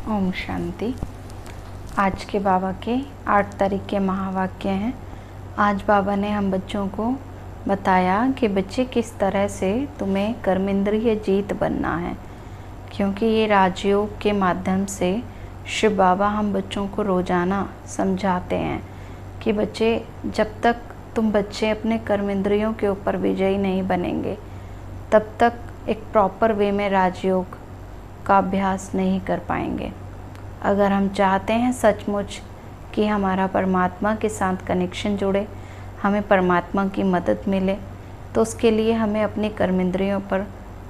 ओम शांति। आज के बाबा के 8 तारीख के महावाक्य हैं। आज बाबा ने हम बच्चों को बताया कि बच्चे किस तरह से तुम्हें कर्मेंद्रिय जीत बनना है, क्योंकि ये राजयोग के माध्यम से शिव बाबा हम बच्चों को रोज़ाना समझाते हैं कि बच्चे, जब तक तुम बच्चे अपने कर्मेंद्रियों के ऊपर विजयी नहीं बनेंगे तब तक एक प्रॉपर वे में राजयोग का अभ्यास नहीं कर पाएंगे। अगर हम चाहते हैं सचमुच कि हमारा परमात्मा के साथ कनेक्शन जुड़े, हमें परमात्मा की मदद मिले, तो उसके लिए हमें अपनी कर्मेंद्रियों पर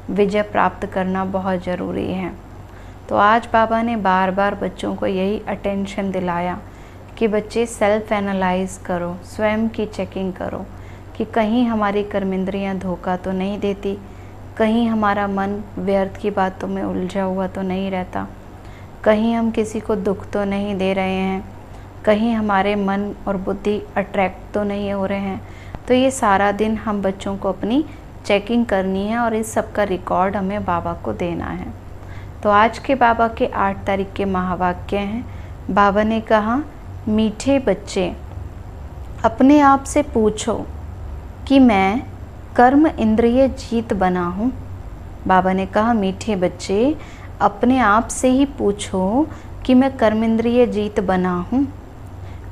विजय प्राप्त करना बहुत ज़रूरी है। तो आज बाबा ने बार बार बच्चों को यही अटेंशन दिलाया कि बच्चे सेल्फ एनालाइज करो, स्वयं की चेकिंग करो कि कहीं हमारी कर्मेंद्रियां धोखा तो नहीं देती, कहीं हमारा मन व्यर्थ की बातों में उलझा हुआ तो नहीं रहता, कहीं हम किसी को दुख तो नहीं दे रहे हैं, कहीं हमारे मन और बुद्धि अट्रैक्ट तो नहीं हो रहे हैं। तो ये सारा दिन हम बच्चों को अपनी चेकिंग करनी है और इस सब का रिकॉर्ड हमें बाबा को देना है। तो आज के बाबा के 8 तारीख के महावाक्य हैं। बाबा ने कहा, मीठे बच्चे अपने आप से पूछो कि मैं कर्म इंद्रिय जीत बना हूँ। बाबा ने कहा, मीठे बच्चे अपने आप से ही पूछो कि मैं कर्म इंद्रिय जीत बना हूँ।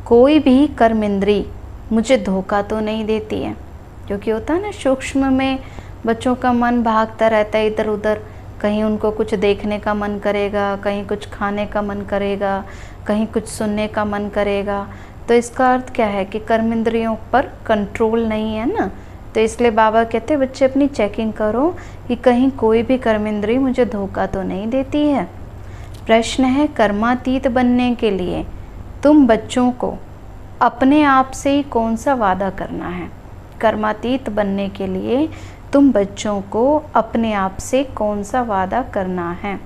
कोई भी कर्म इंद्री मुझे धोखा तो नहीं देती है, क्योंकि होता है ना, सूक्ष्म में बच्चों का मन भागता रहता है इधर उधर। कहीं उनको कुछ देखने का मन करेगा, कहीं कुछ खाने का मन करेगा, कहीं कुछ सुनने का मन करेगा। तो इसका अर्थ क्या है कि कर्म इंद्रियों पर कंट्रोल नहीं है ना। तो इसलिए बाबा कहते हैं बच्चे अपनी चेकिंग करो कि कहीं कोई भी कर्मेंद्रिय मुझे धोखा तो नहीं देती है। प्रश्न है, कर्मातीत बनने के लिए तुम बच्चों को अपने आप से ही कौन सा वादा करना है? कर्मातीत बनने के लिए तुम बच्चों को अपने आप से कौन सा वादा करना है?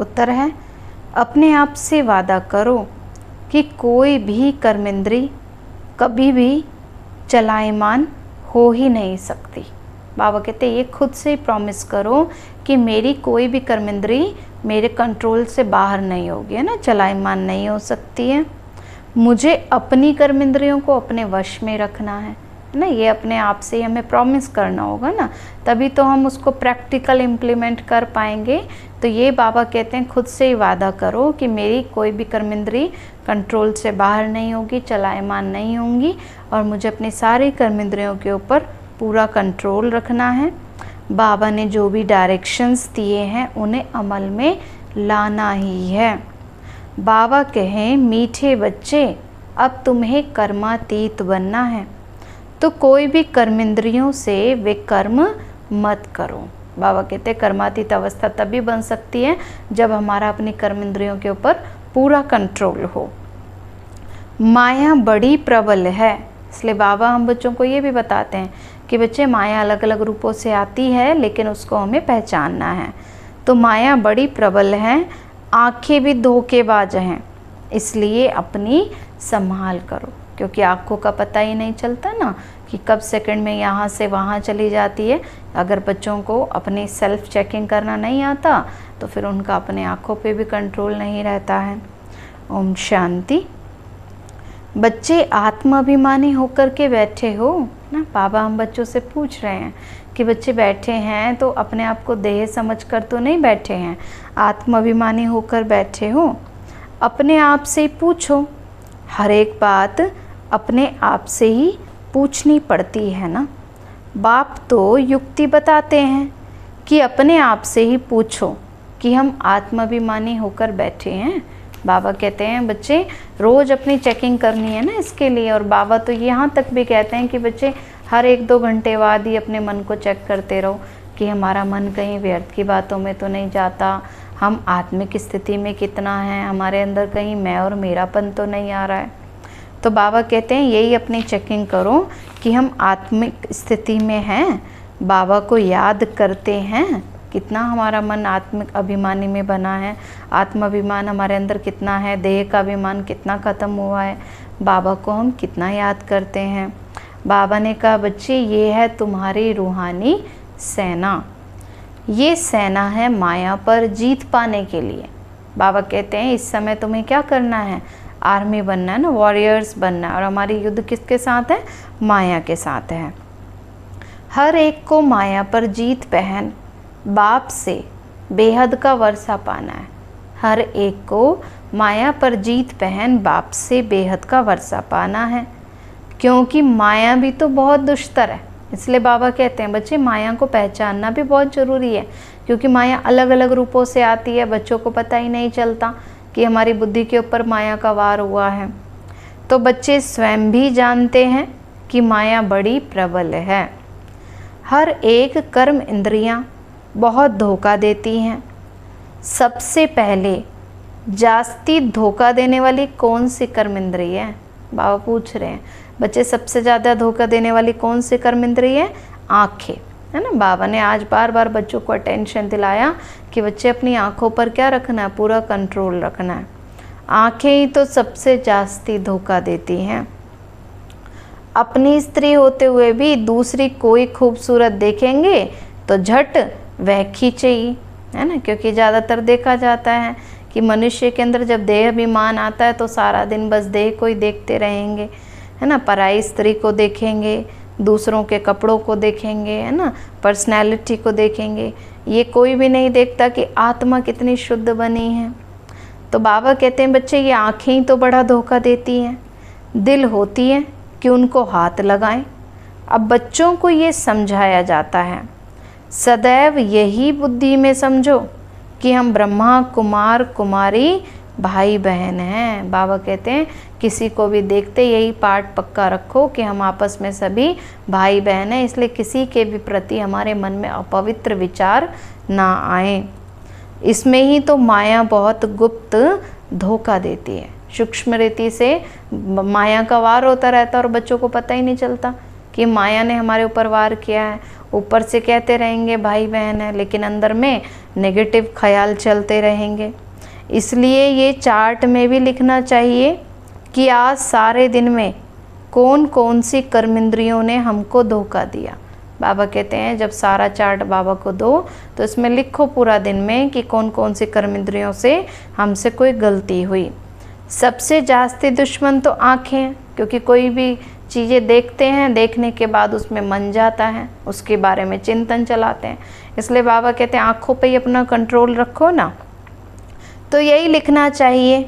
उत्तर है, अपने आप से वादा करो कि कोई भी कर्मेंद्रिय कभी भी चलायमान हो ही नहीं सकती। बाबा कहते ये खुद से ही प्रॉमिस करो कि मेरी कोई भी कर्मेंद्रिय मेरे कंट्रोल से बाहर नहीं होगी, है ना, चलायमान नहीं हो सकती है। मुझे अपनी कर्मेंद्रियों को अपने वश में रखना है ना। ये अपने आप से ही हमें प्रॉमिस करना होगा ना, तभी तो हम उसको प्रैक्टिकल इम्प्लीमेंट कर पाएंगे। तो ये बाबा कहते हैं खुद से ही वादा करो कि मेरी कोई भी कर्मेंद्रिय कंट्रोल से बाहर नहीं होगी, चलायमान नहीं होंगी, और मुझे अपनी सारी कर्मेंद्रियों के ऊपर पूरा कंट्रोल रखना है। बाबा ने जो भी डायरेक्शंस दिए हैं उन्हें अमल में लाना ही है। बाबा कहें, मीठे बच्चे अब तुम्हें कर्मातीत बनना है, तो कोई भी कर्मेंद्रियों से वे कर्म मत करो। बाबा कहते हैं कर्मातीत अवस्था तभी बन सकती है जब हमारा अपनी कर्मेंद्रियों के ऊपर पूरा कंट्रोल हो। माया बड़ी प्रबल है, इसलिए बाबा हम बच्चों को ये भी बताते हैं कि बच्चे, माया अलग अलग रूपों से आती है, लेकिन उसको हमें पहचानना है। तो माया बड़ी प्रबल है, आंखें भी धोखेबाज हैं, इसलिए अपनी संभाल करो, क्योंकि आँखों का पता ही नहीं चलता ना कि कब सेकंड में यहाँ से वहाँ चली जाती है। अगर बच्चों को अपनी सेल्फ चेकिंग करना नहीं आता तो फिर उनका अपने आँखों पे भी कंट्रोल नहीं रहता है। ओम शांति। बच्चे आत्माभिमानी होकर के बैठे हो ना। बाबा हम बच्चों से पूछ रहे हैं कि बच्चे बैठे हैं तो अपने आप को देह समझकर तो नहीं बैठे हैं, आत्माभिमानी होकर बैठे हो। अपने आप से पूछो, हर एक बात अपने आप से ही पूछनी पड़ती है ना। बाप तो युक्ति बताते हैं कि अपने आप से ही पूछो कि हम आत्माभिमानी होकर बैठे हैं। बाबा कहते हैं बच्चे रोज़ अपनी चेकिंग करनी है ना इसके लिए। और बाबा तो यहाँ तक भी कहते हैं कि बच्चे हर 1-2 घंटे बाद ही अपने मन को चेक करते रहो कि हमारा मन कहीं व्यर्थ की बातों में तो नहीं जाता, हम आत्मिक स्थिति में कितना है, हमारे अंदर कहीं मैं और मेरापन तो नहीं आ रहा है। तो बाबा कहते हैं यही अपनी चेकिंग करो कि हम आत्मिक स्थिति में हैं, बाबा को याद करते हैं, कितना हमारा मन आत्मिक अभिमानी में बना है, आत्माभिमान हमारे अंदर कितना है, देह का अभिमान कितना ख़त्म हुआ है, बाबा को हम कितना याद करते हैं। बाबा ने कहा बच्चे, ये है तुम्हारी रूहानी सेना। ये सेना है माया पर जीत पाने के लिए। बाबा कहते हैं इस समय तुम्हें क्या करना है, आर्मी बनना है ना, वॉरियर्स बनना है। और हमारी युद्ध किसके साथ है, माया के साथ है। हर एक को माया पर जीत पहन बाप से बेहद का वर्षा पाना है। हर एक को माया पर जीत पहन बाप से बेहद का वर्षा पाना है, क्योंकि माया भी तो बहुत दुष्टर है। इसलिए बाबा कहते हैं बच्चे माया को पहचानना भी बहुत ज़रूरी है, क्योंकि माया अलग अलग रूपों से आती है, बच्चों को पता ही नहीं चलता कि हमारी बुद्धि के ऊपर माया का वार हुआ है। तो बच्चे स्वयं भी जानते हैं कि माया बड़ी प्रबल है। हर एक कर्म इंद्रियां बहुत धोखा देती हैं। सबसे पहले जास्ती धोखा देने वाली कौन सी कर्म इंद्रिय है, बाबा पूछ रहे हैं बच्चे सबसे ज़्यादा धोखा देने वाली कौन सी कर्म इंद्रिय है, आँखें, है ना। बाबा ने आज बार बार बच्चों को अटेंशन दिलाया कि बच्चे अपनी आँखों पर क्या रखना है, पूरा कंट्रोल रखना है। आँखें ही तो सबसे जास्ती धोखा देती हैं। अपनी स्त्री होते हुए भी दूसरी कोई खूबसूरत देखेंगे तो झट वह खींचे ही, है ना, क्योंकि ज़्यादातर देखा जाता है कि मनुष्य के अंदर जब देह अभिमान आता है तो सारा दिन बस देह को ही देखते रहेंगे, है ना। पराई स्त्री को देखेंगे, दूसरों के कपड़ों को देखेंगे, है ना, पर्सनैलिटी को देखेंगे, ये कोई भी नहीं देखता कि आत्मा कितनी शुद्ध बनी है। तो बाबा कहते हैं बच्चे ये आँखें ही तो बड़ा धोखा देती हैं। दिल होती है कि उनको हाथ लगाएं। अब बच्चों को ये समझाया जाता है सदैव यही बुद्धि में समझो कि हम ब्रह्मा कुमार कुमारी भाई बहन हैं। बाबा कहते हैं किसी को भी देखते यही पाठ पक्का रखो कि हम आपस में सभी भाई बहन हैं, इसलिए किसी के भी प्रति हमारे मन में अपवित्र विचार ना आए। इसमें ही तो माया बहुत गुप्त धोखा देती है। सूक्ष्म रीति से माया का वार होता रहता है और बच्चों को पता ही नहीं चलता कि माया ने हमारे ऊपर वार किया है। ऊपर से कहते रहेंगे भाई बहन है, लेकिन अंदर में नेगेटिव ख्याल चलते रहेंगे। इसलिए ये चार्ट में भी लिखना चाहिए कि आज सारे दिन में कौन कौन सी कर्मेंद्रियों ने हमको धोखा दिया। बाबा कहते हैं जब सारा चार्ट बाबा को दो तो इसमें लिखो पूरा दिन में कि कौन कौन सी कर्मेंद्रियों से हमसे कोई गलती हुई। सबसे जास्ती दुश्मन तो आँखें हैं, क्योंकि कोई भी चीज़ें देखते हैं, देखने के बाद उसमें मन जाता है, उसके बारे में चिंतन चलाते हैं। इसलिए बाबा कहते हैं आँखों पे ही अपना कंट्रोल रखो ना। तो यही लिखना चाहिए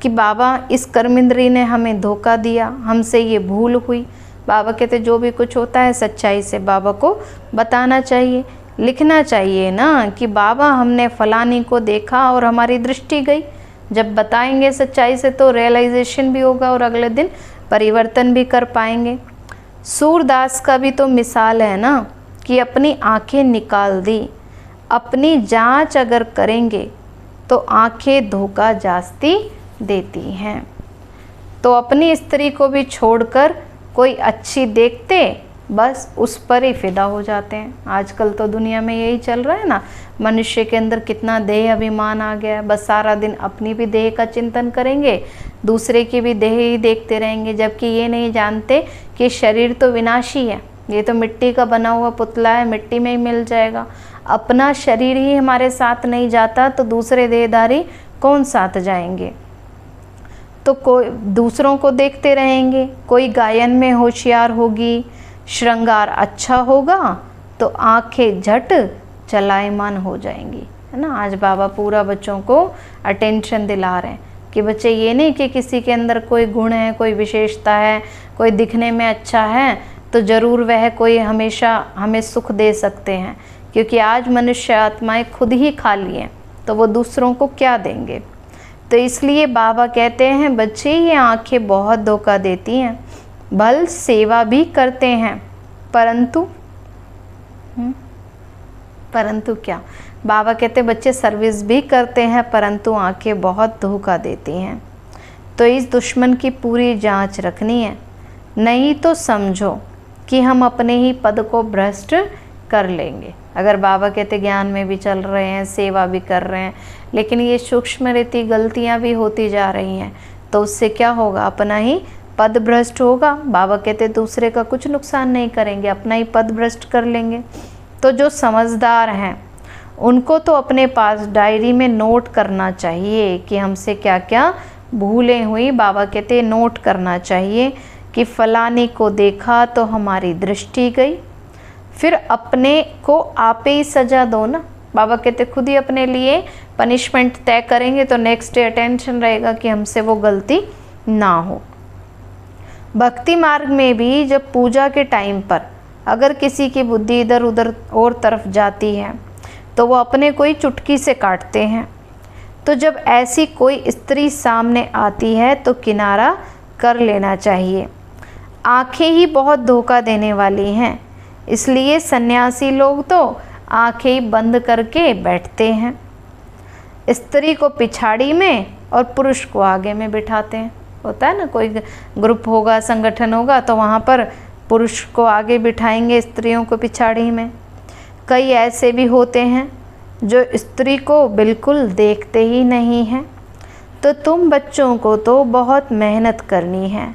कि बाबा इस कर्मेंद्री ने हमें धोखा दिया, हमसे ये भूल हुई। बाबा कहते जो भी कुछ होता है सच्चाई से बाबा को बताना चाहिए, लिखना चाहिए ना कि बाबा हमने फलानी को देखा और हमारी दृष्टि गई। जब बताएंगे सच्चाई से तो रियलाइजेशन भी होगा और अगले दिन परिवर्तन भी कर पाएंगे। सूरदास का भी तो मिसाल है ना कि अपनी आंखें निकाल दी। अपनी जांच अगर करेंगे तो आंखें धोखा जास्ती देती हैं। तो अपनी स्त्री को भी छोड़कर कोई अच्छी देखते बस उस पर ही फिदा हो जाते हैं। आजकल तो दुनिया में यही चल रहा है ना, मनुष्य के अंदर कितना देह अभिमान आ गया है। बस सारा दिन अपनी भी देह का चिंतन करेंगे, दूसरे की भी देह ही देखते रहेंगे, जबकि ये नहीं जानते कि शरीर तो विनाशी है, ये तो मिट्टी का बना हुआ पुतला है, मिट्टी में ही मिल जाएगा। अपना शरीर ही हमारे साथ नहीं जाता तो दूसरे देहधारी कौन साथ जाएंगे। तो कोई दूसरों को देखते रहेंगे, कोई गायन में होशियार होगी, श्रृंगार अच्छा होगा तो आंखें झट चलायमान हो जाएंगी, है ना। आज बाबा पूरा बच्चों को अटेंशन दिला रहे हैं कि बच्चे ये नहीं कि किसी के अंदर कोई गुण है, कोई विशेषता है, कोई दिखने में अच्छा है तो ज़रूर वह कोई हमेशा हमें सुख दे सकते हैं, क्योंकि आज मनुष्य आत्माएं खुद ही खाली हैं तो वो दूसरों को क्या देंगे। तो इसलिए बाबा कहते हैं बच्चे ये आंखें बहुत धोखा देती हैं। भल सेवा भी करते हैं परंतु क्या, बाबा कहते बच्चे सर्विस भी करते हैं परंतु आंखें बहुत धोखा देती हैं। तो इस दुश्मन की पूरी जांच रखनी है, नहीं तो समझो कि हम अपने ही पद को भ्रष्ट कर लेंगे। अगर बाबा कहते ज्ञान में भी चल रहे हैं, सेवा भी कर रहे हैं, लेकिन ये सूक्ष्म रीति गलतियाँ भी होती जा रही हैं तो उससे क्या होगा, अपना ही पद भ्रष्ट होगा। बाबा कहते दूसरे का कुछ नुकसान नहीं करेंगे, अपना ही पद भ्रष्ट कर लेंगे। तो जो समझदार हैं उनको तो अपने पास डायरी में नोट करना चाहिए कि हमसे क्या क्या भूलें हुई। बाबा कहते नोट करना चाहिए कि फलानी को देखा तो हमारी दृष्टि गई। फिर अपने को आप ही सज़ा दो ना। बाबा कहते खुद ही अपने लिए पनिशमेंट तय करेंगे तो नेक्स्ट डे अटेंशन रहेगा कि हमसे वो गलती ना हो। भक्ति मार्ग में भी जब पूजा के टाइम पर अगर किसी की बुद्धि इधर उधर और तरफ जाती है तो वो अपने को ही चुटकी से काटते हैं। तो जब ऐसी कोई स्त्री सामने आती है तो किनारा कर लेना चाहिए। आंखें ही बहुत धोखा देने वाली हैं, इसलिए सन्यासी लोग तो आंखें बंद करके बैठते हैं। स्त्री को पिछाड़ी में और पुरुष को आगे में बिठाते हैं। होता है ना, कोई ग्रुप होगा, संगठन होगा तो वहाँ पर पुरुष को आगे बिठाएंगे, स्त्रियों को पिछाड़ी में। कई ऐसे भी होते हैं जो स्त्री को बिल्कुल देखते ही नहीं हैं। तो तुम बच्चों को तो बहुत मेहनत करनी है।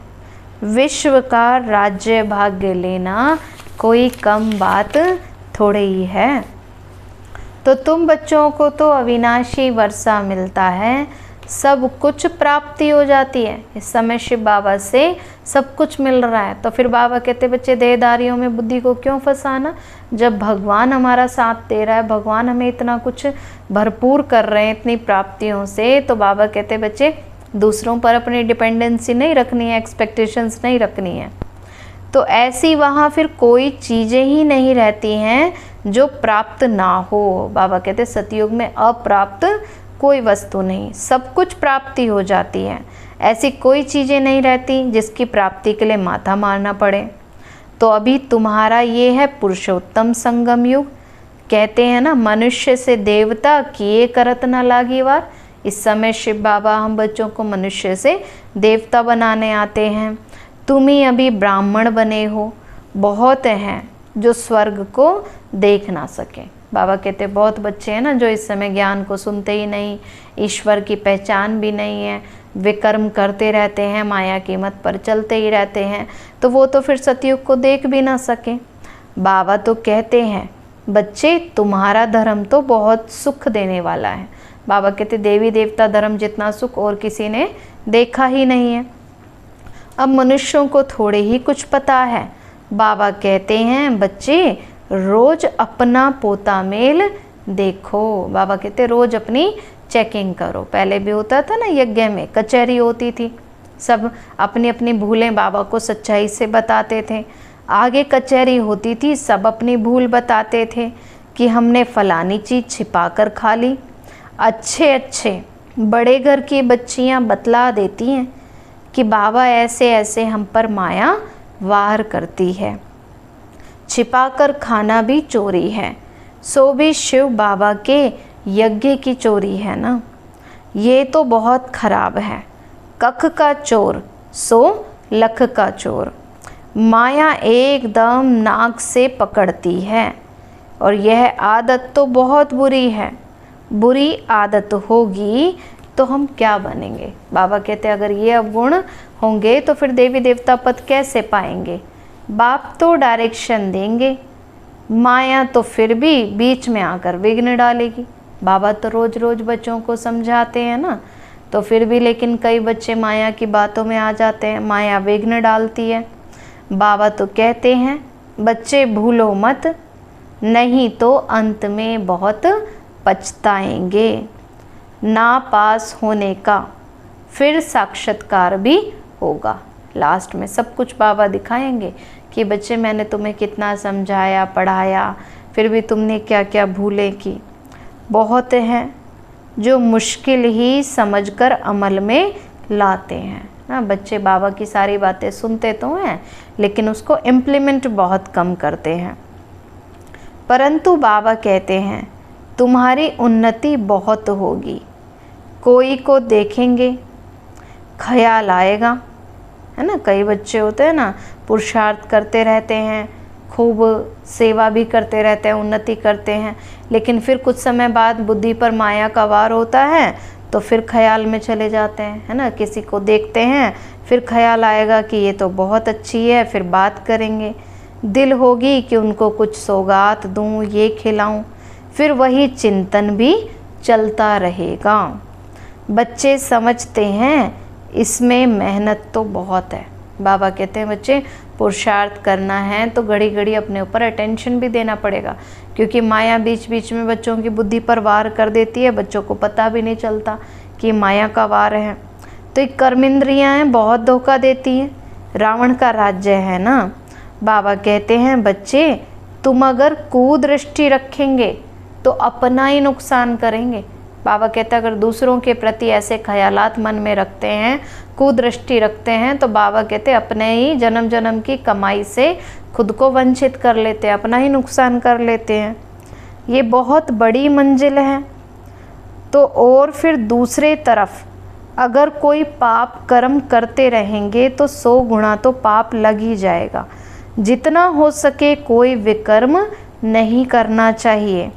विश्व का राज्य भाग्य लेना कोई कम बात थोड़ी ही है। तो तुम बच्चों को तो अविनाशी वर्षा मिलता है, सब कुछ प्राप्ति हो जाती है। इस समय शिव बाबा से सब कुछ मिल रहा है। तो फिर बाबा कहते बच्चे देहदारियों में बुद्धि को क्यों फंसाना, जब भगवान हमारा साथ दे रहा है, भगवान हमें इतना कुछ भरपूर कर रहे हैं इतनी प्राप्तियों से। तो बाबा कहते बच्चे दूसरों पर अपनी डिपेंडेंसी नहीं रखनी है, एक्सपेक्टेशंस नहीं रखनी है। तो ऐसी वहाँ फिर कोई चीज़ें ही नहीं रहती हैं जो प्राप्त ना हो। बाबा कहते सतयुग में अप्राप्त कोई वस्तु नहीं, सब कुछ प्राप्ति हो जाती है। ऐसी कोई चीज़ें नहीं रहती जिसकी प्राप्ति के लिए माथा मारना पड़े। तो अभी तुम्हारा ये है पुरुषोत्तम संगम युग। कहते हैं ना, मनुष्य से देवता किए करत न लागी वार। इस समय शिव बाबा हम बच्चों को मनुष्य से देवता बनाने आते हैं। तुम ही अभी ब्राह्मण बने हो, बहुत हैं जो स्वर्ग को देख ना सके। बाबा कहते बहुत बच्चे हैं ना जो इस समय ज्ञान को सुनते ही नहीं, ईश्वर की पहचान भी नहीं है, विकर्म करते रहते हैं, माया की मत पर चलते ही रहते हैं। तो वो तो फिर सतयुग को देख भी ना सके। बाबा तो कहते हैं बच्चे तुम्हारा धर्म तो बहुत सुख देने वाला है। बाबा कहते देवी देवता धर्म जितना सुख और किसी ने देखा ही नहीं है। अब मनुष्यों को थोड़े ही कुछ पता है। बाबा कहते हैं बच्चे रोज अपना पोता मेल देखो। बाबा कहते रोज अपनी चेकिंग करो। पहले भी होता था ना, यज्ञ में कचहरी होती थी, सब अपनी अपनी भूलें बाबा को सच्चाई से बताते थे। आगे कचहरी होती थी, सब अपनी भूल बताते थे कि हमने फलानी चीज़ छिपा कर खा ली। अच्छे बड़े घर की बच्चियां बतला देती हैं कि बाबा ऐसे ऐसे हम पर माया वार करती है। छिपाकर खाना भी चोरी है, सो भी शिव बाबा के यज्ञ की चोरी है ना। ये तो बहुत खराब है। कख का चोर सो लख का चोर। माया एकदम नाक से पकड़ती है और यह आदत तो बहुत बुरी है। बुरी आदत होगी तो हम क्या बनेंगे। बाबा कहते अगर ये अवगुण होंगे तो फिर देवी देवता पद कैसे पाएंगे। बाप तो डायरेक्शन देंगे, माया तो फिर भी बीच में आकर विघ्न डालेगी। बाबा तो रोज रोज बच्चों को समझाते हैं ना, तो फिर भी लेकिन कई बच्चे माया की बातों में आ जाते हैं, माया विघ्न डालती है। बाबा तो कहते हैं बच्चे भूलो मत, नहीं तो अंत में बहुत पछताएंगे। ना पास होने का फिर साक्षात्कार भी होगा। लास्ट में सब कुछ बाबा दिखाएंगे कि बच्चे मैंने तुम्हें कितना समझाया पढ़ाया, फिर भी तुमने क्या क्या भूलें की। बहुत हैं जो मुश्किल ही समझकर अमल में लाते हैं ना। बच्चे बाबा की सारी बातें सुनते तो हैं लेकिन उसको इम्प्लीमेंट बहुत कम करते हैं। परंतु बाबा कहते हैं तुम्हारी उन्नति बहुत होगी। कोई को देखेंगे ख्याल आएगा, है ना। कई बच्चे होते हैं ना, पुरुषार्थ करते रहते हैं, खूब सेवा भी करते रहते हैं, उन्नति करते हैं, लेकिन फिर कुछ समय बाद बुद्धि पर माया का वार होता है तो फिर ख्याल में चले जाते हैं, है ना। किसी को देखते हैं फिर ख्याल आएगा कि ये तो बहुत अच्छी है, फिर बात करेंगे। दिल होगी कि उनको कुछ सौगात दूँ, ये खिलाऊँ, फिर वही चिंतन भी चलता रहेगा। बच्चे समझते हैं इसमें मेहनत तो बहुत है। बाबा कहते हैं बच्चे पुरुषार्थ करना है तो घड़ी घड़ी अपने ऊपर अटेंशन भी देना पड़ेगा, क्योंकि माया बीच बीच में बच्चों की बुद्धि पर वार कर देती है, बच्चों को पता भी नहीं चलता कि माया का वार है। तो एक कर्म इंद्रियाँ हैं, बहुत धोखा देती हैं। रावण का राज्य है ना। बाबा कहते हैं बच्चे तुम अगर कुदृष्टि रखेंगे तो अपना ही नुकसान करेंगे। बाबा कहते हैं अगर दूसरों के प्रति ऐसे ख्यालात मन में रखते हैं, कुदृष्टि रखते हैं, तो बाबा कहते हैं अपने ही जन्म जन्म की कमाई से खुद को वंचित कर लेते हैं, अपना ही नुकसान कर लेते हैं। ये बहुत बड़ी मंजिल है। तो और फिर दूसरे तरफ अगर कोई पाप कर्म करते रहेंगे तो 100 गुना तो पाप लग ही जाएगा। जितना हो सके कोई विकर्म नहीं करना चाहिए।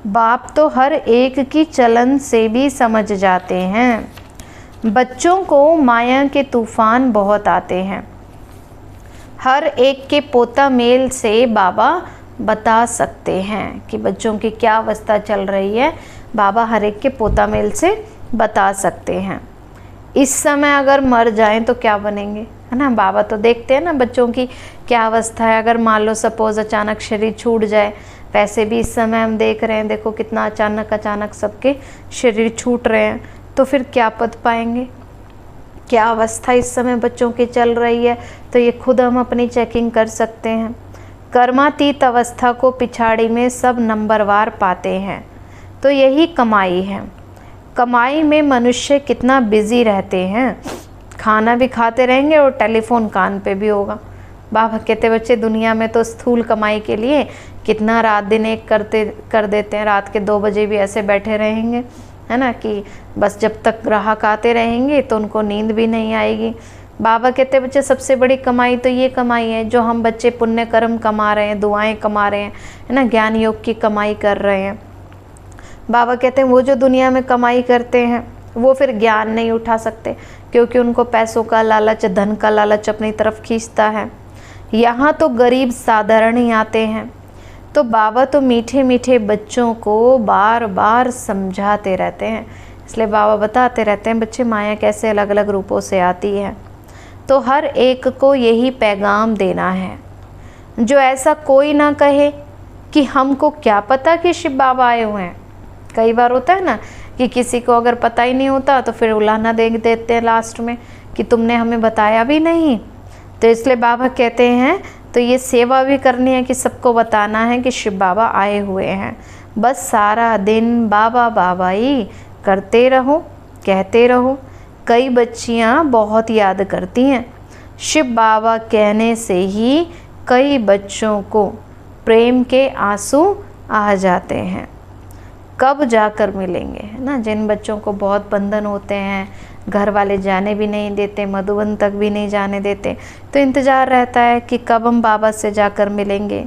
बाप तो हर एक की चलन से भी समझ जाते हैं। बच्चों को माया के तूफान बहुत आते हैं। हर एक के पोता मेल से बाबा बता सकते हैं कि बच्चों की क्या अवस्था चल रही है। बाबा हर एक के पोता मेल से बता सकते हैं। इस समय अगर मर जाएं तो क्या बनेंगे, है ना। बाबा तो देखते हैं ना बच्चों की क्या अवस्था है। अगर मान लो सपोज अचानक शरीर छूट जाए, वैसे भी इस समय हम देख रहे हैं, देखो कितना अचानक सबके शरीर छूट रहे हैं, तो फिर क्या पद पाएंगे, क्या अवस्था इस समय बच्चों की चल रही है। तो ये खुद हम अपनी चेकिंग कर सकते हैं। कर्मातीत अवस्था को पिछाड़ी में सब नंबरवार पाते हैं। तो यही कमाई है। कमाई में मनुष्य कितना बिजी रहते हैं, खाना भी खाते रहेंगे और टेलीफोन कान पे भी होगा। बाबा कहते बच्चे दुनिया में तो स्थूल कमाई के लिए कितना रात दिन एक कर देते हैं। रात के 2 बजे भी ऐसे बैठे रहेंगे, है ना, कि बस जब तक ग्राहक आते रहेंगे तो उनको नींद भी नहीं आएगी। बाबा कहते बच्चे सबसे बड़ी कमाई तो ये कमाई है जो हम बच्चे पुण्य कर्म कमा रहे हैं, दुआएं कमा रहे हैं, है ना, ज्ञान योग की कमाई कर रहे हैं। बाबा कहते हैं वो जो दुनिया में कमाई करते हैं वो फिर ज्ञान नहीं उठा सकते, क्योंकि उनको पैसों का लालच, धन का लालच अपनी तरफ खींचता है। यहाँ तो गरीब साधारण ही आते हैं। तो बाबा तो मीठे मीठे बच्चों को बार बार समझाते रहते हैं। इसलिए बाबा बताते रहते हैं बच्चे माया कैसे अलग अलग रूपों से आती है। तो हर एक को यही पैगाम देना है, जो ऐसा कोई ना कहे कि हमको क्या पता कि शिव बाबा आए हुए हैं। कई बार होता है ना कि किसी को अगर पता ही नहीं होता तो फिर उलाहना दे देते हैं लास्ट में कि तुमने हमें बताया भी नहीं। तो इसलिए बाबा कहते हैं तो ये सेवा भी करनी है कि सबको बताना है कि शिव बाबा आए हुए हैं। बस सारा दिन बाबा बाबा ही करते रहो, कहते रहो। कई बच्चियां बहुत याद करती हैं। शिव बाबा कहने से ही कई बच्चों को प्रेम के आंसू आ जाते हैं। कब जाकर मिलेंगे, है ना। जिन बच्चों को बहुत बंधन होते हैं, घर वाले जाने भी नहीं देते, मधुबन तक भी नहीं जाने देते, तो इंतज़ार रहता है कि कब हम बाबा से जाकर मिलेंगे।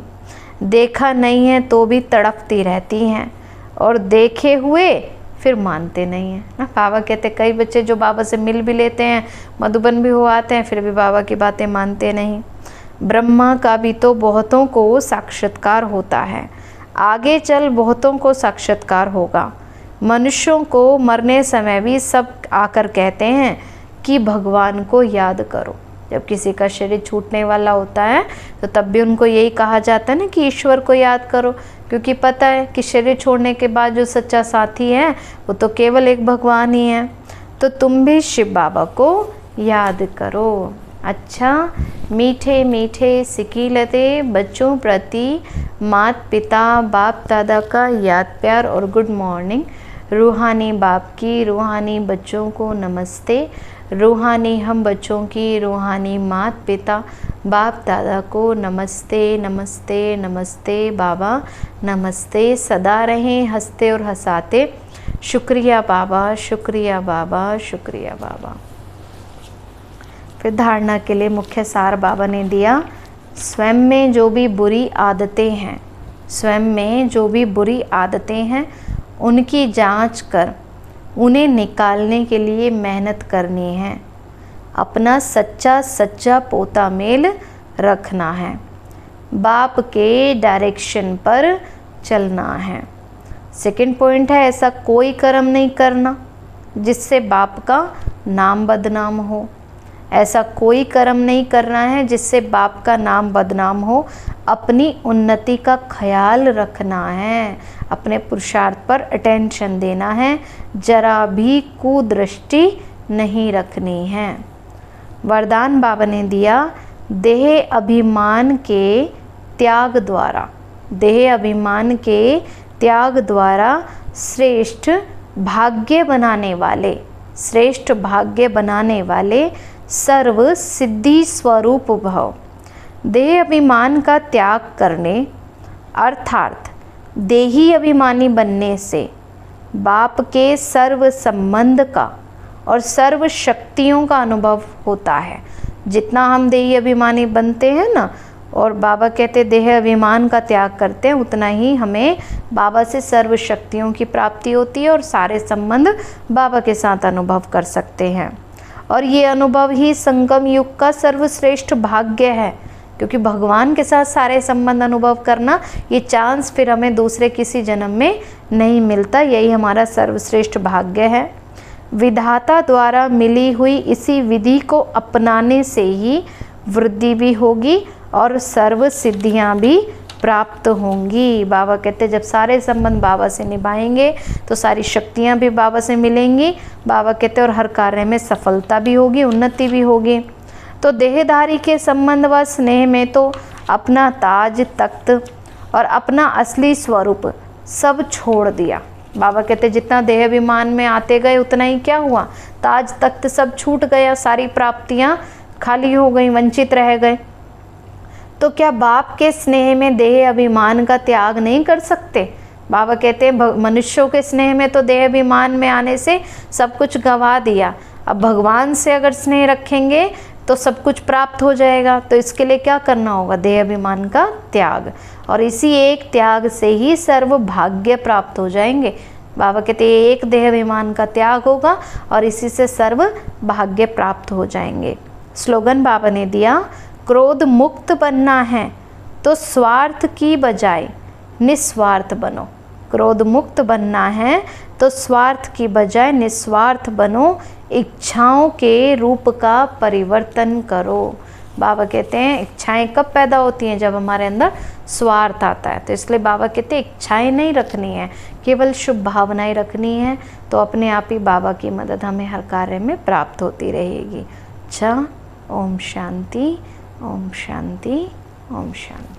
देखा नहीं है तो भी तड़पती रहती हैं, और देखे हुए फिर मानते नहीं हैं ना। बाबा कहते कई बच्चे जो बाबा से मिल भी लेते हैं, मधुबन भी हो आते हैं, फिर भी बाबा की बातें मानते नहीं। ब्रह्मा का भी तो बहुतों को साक्षात्कार होता है, आगे चल बहुतों को साक्षात्कार होगा। मनुष्यों को मरने समय भी सब आकर कहते हैं कि भगवान को याद करो। जब किसी का शरीर छूटने वाला होता है तो तब भी उनको यही कहा जाता है ना कि ईश्वर को याद करो, क्योंकि पता है कि शरीर छोड़ने के बाद जो सच्चा साथी है वो तो केवल एक भगवान ही है। तो तुम भी शिव बाबा को याद करो। अच्छा, मीठे मीठे सिकीलते बच्चों प्रति माता पिता बाप दादा का याद प्यार और गुड मॉर्निंग। रूहानी बाप की रूहानी बच्चों को नमस्ते। रूहानी हम बच्चों की रूहानी माता पिता बाप दादा को नमस्ते नमस्ते नमस्ते। बाबा नमस्ते। सदा रहें हंसते और हंसाते। शुक्रिया बाबा, शुक्रिया बाबा, शुक्रिया बाबा। फिर धारणा के लिए मुख्य सार बाबा ने दिया। स्वयं में जो भी बुरी आदतें हैं, स्वयं में जो भी बुरी आदतें हैं उनकी जांच कर उन्हें निकालने के लिए मेहनत करनी है। अपना सच्चा सच्चा पोता मेल रखना है। बाप के डायरेक्शन पर चलना है। सेकंड पॉइंट है ऐसा कोई कर्म नहीं करना जिससे बाप का नाम बदनाम हो। ऐसा कोई कर्म नहीं करना है जिससे बाप का नाम बदनाम हो। अपनी उन्नति का ख्याल रखना है, अपने पुरुषार्थ पर अटेंशन देना है, जरा भी कुदृष्टि नहीं रखनी है। वरदान बाबा ने दिया, देह अभिमान के त्याग द्वारा, देह अभिमान के त्याग द्वारा श्रेष्ठ भाग्य बनाने वाले, श्रेष्ठ भाग्य बनाने वाले सर्व सिद्धि स्वरूप भव। देह अभिमान का त्याग करने अर्थात देही अभिमानी बनने से बाप के सर्व संबंध का और सर्व शक्तियों का अनुभव होता है। जितना हम देही अभिमानी बनते हैं ना, और बाबा कहते देह अभिमान का त्याग करते हैं, उतना ही हमें बाबा से सर्व शक्तियों की प्राप्ति होती है और सारे संबंध बाबा के साथ अनुभव कर सकते हैं। और ये अनुभव ही संगम युग का सर्वश्रेष्ठ भाग्य है, क्योंकि भगवान के साथ सारे संबंध अनुभव करना, ये चांस फिर हमें दूसरे किसी जन्म में नहीं मिलता। यही हमारा सर्वश्रेष्ठ भाग्य है। विधाता द्वारा मिली हुई इसी विधि को अपनाने से ही वृद्धि भी होगी और सर्व सिद्धियां भी प्राप्त होंगी। बाबा कहते जब सारे संबंध बाबा से निभाएंगे तो सारी शक्तियां भी बाबा से मिलेंगी। बाबा कहते और हर कार्य में सफलता भी होगी, उन्नति भी होगी। तो देहधारी के संबंध व स्नेह में तो अपना ताज तख्त और अपना असली स्वरूप सब छोड़ दिया। बाबा कहते जितना देह अभिमान में आते गए उतना ही क्या हुआ, ताज तख्त सब छूट गया, सारी प्राप्तियां खाली हो गई, वंचित रह गए। तो क्या बाप के स्नेह में देह अभिमान का त्याग नहीं कर सकते? बाबा कहते हैं मनुष्यों के स्नेह में तो देह अभिमान में आने से सब कुछ गंवा दिया। अब भगवान से अगर स्नेह रखेंगे तो सब कुछ प्राप्त हो जाएगा। तो इसके लिए क्या करना होगा? देह अभिमान का त्याग, और इसी एक त्याग से ही सर्व भाग्य प्राप्त हो जाएंगे। बाबा कहते हैं एक देह अभिमान का त्याग होगा और इसी से सर्व भाग्य प्राप्त हो जाएंगे। स्लोगन बाबा ने दिया, क्रोध मुक्त बनना है तो स्वार्थ की बजाय निस्वार्थ बनो। क्रोध मुक्त बनना है तो स्वार्थ की बजाय निस्वार्थ बनो। इच्छाओं के रूप का परिवर्तन करो। बाबा कहते हैं इच्छाएं कब पैदा होती हैं? जब हमारे अंदर स्वार्थ आता है। तो इसलिए बाबा कहते हैं इच्छाएं नहीं रखनी है, केवल शुभ भावनाएं रखनी है, तो अपने आप ही बाबा की मदद हमें हर कार्य में प्राप्त होती रहेगी। अच्छा, ओम शांति, ओम शांति, ओम शांति।